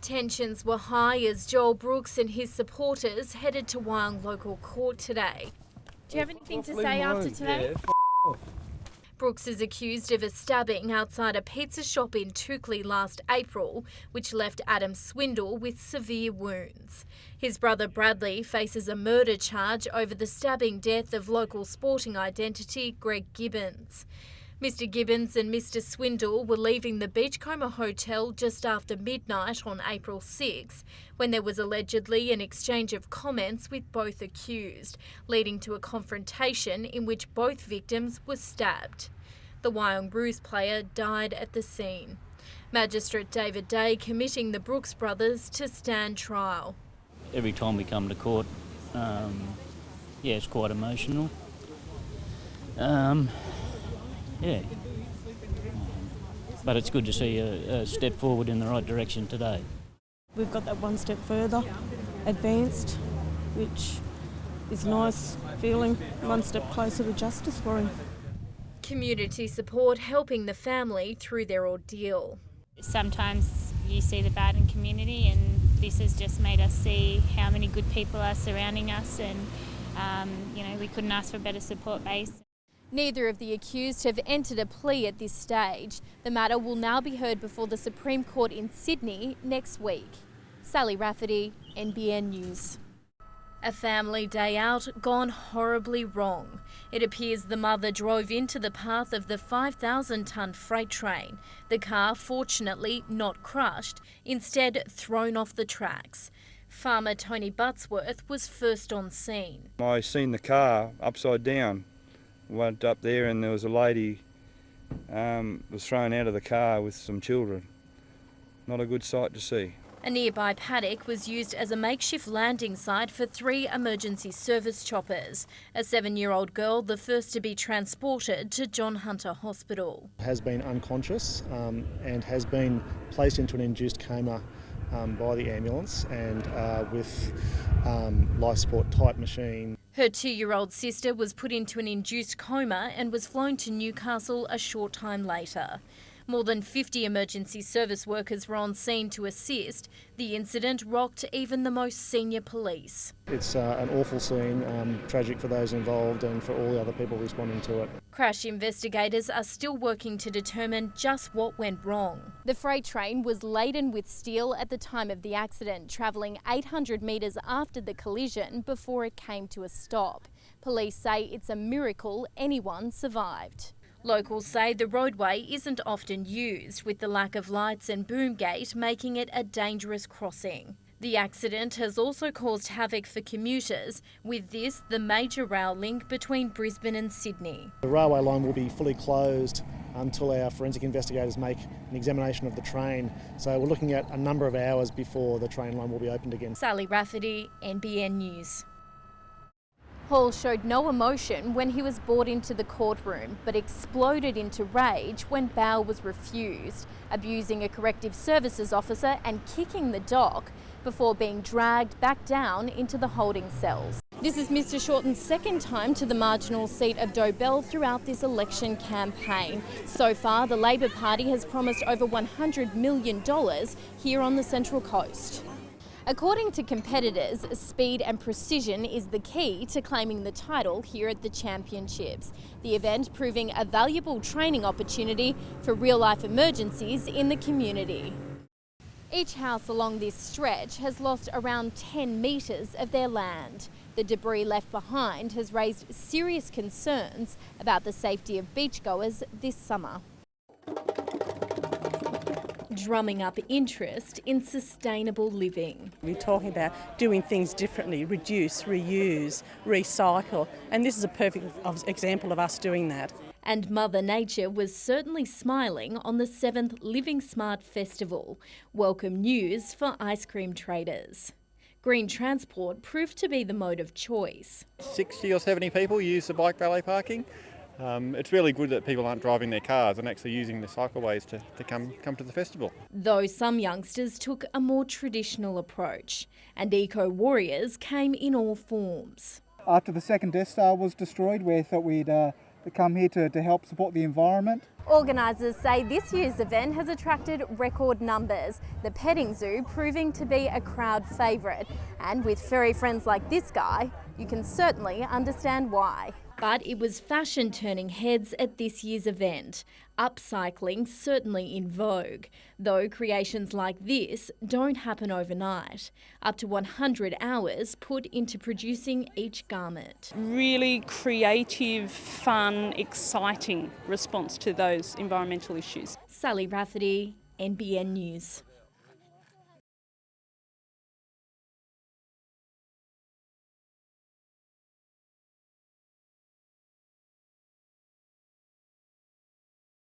Tensions were high as Joel Brooks and his supporters headed to Wyong local court today. Do you have anything to say after today? Yeah, Brooks is accused of a stabbing outside a pizza shop in Toukley last April, which left Adam Swindle with severe wounds. His brother Bradley faces a murder charge over the stabbing death of local sporting identity Greg Gibbons. Mr Gibbons and Mr Swindle were leaving the Beachcomber Hotel just after midnight on April 6, when there was allegedly an exchange of comments with both accused, leading to a confrontation in which both victims were stabbed. The Wyong Brews player died at the scene. Magistrate David Day committing the Brooks brothers to stand trial. Every time we come to court, it's quite emotional. But it's good to see a step forward in the right direction today. We've got that one step further advanced, which is nice feeling, one step closer to justice for him. Community support helping the family through their ordeal. Sometimes you see the bad in community, and this has just made us see how many good people are surrounding us, and we couldn't ask for a better support base. Neither of the accused have entered a plea at this stage. The matter will now be heard before the Supreme Court in Sydney next week. Sally Rafferty, NBN News. A family day out gone horribly wrong. It appears the mother drove into the path of the 5,000-tonne freight train. The car, fortunately not crushed, instead thrown off the tracks. Farmer Tony Buttsworth was first on scene. I seen the car upside down. Went up there and there was a lady was thrown out of the car with some children. Not a good sight to see. A nearby paddock was used as a makeshift landing site for 3 emergency service choppers. A 7-year-old girl, the first to be transported to John Hunter Hospital. Has been unconscious and has been placed into an induced coma by the ambulance and with life support type machine. Her 2-year-old sister was put into an induced coma and was flown to Newcastle a short time later. More than 50 emergency service workers were on scene to assist. The incident rocked even the most senior police. It's an awful scene, tragic for those involved and for all the other people responding to it. Crash investigators are still working to determine just what went wrong. The freight train was laden with steel at the time of the accident, travelling 800 metres after the collision before it came to a stop. Police say it's a miracle anyone survived. Locals say the roadway isn't often used, with the lack of lights and boom gate making it a dangerous crossing. The accident has also caused havoc for commuters, with this the major rail link between Brisbane and Sydney. The railway line will be fully closed until our forensic investigators make an examination of the train. So we're looking at a number of hours before the train line will be opened again. Sally Rafferty, NBN News. Hall showed no emotion when he was brought into the courtroom, but exploded into rage when bail was refused, abusing a corrective services officer and kicking the dock before being dragged back down into the holding cells. This is Mr Shorten's second time to the marginal seat of Dobell throughout this election campaign. So far, the Labor Party has promised over $100 million here on the Central Coast. According to competitors, speed and precision is the key to claiming the title here at the Championships. The event proving a valuable training opportunity for real-life emergencies in the community. Each house along this stretch has lost around 10 metres of their land. The debris left behind has raised serious concerns about the safety of beachgoers this summer. Drumming up interest in sustainable living. We're talking about doing things differently, reduce, reuse, recycle, and this is a perfect example of us doing that. And Mother Nature was certainly smiling on the 7th Living Smart Festival. Welcome news for ice cream traders. Green transport proved to be the mode of choice. 60 or 70 people use the bike valet parking. It's really good that people aren't driving their cars and actually using the cycleways to come to the festival. Though some youngsters took a more traditional approach, and eco-warriors came in all forms. After the second Death Star was destroyed, we thought there'd come here to help support the environment. Organisers say this year's event has attracted record numbers, the petting zoo proving to be a crowd favourite. And with furry friends like this guy, you can certainly understand why. But it was fashion turning heads at this year's event. Upcycling certainly in vogue, though creations like this don't happen overnight. Up to 100 hours put into producing each garment. Really creative, fun, exciting response to those environmental issues. Sally Rafferty, NBN News.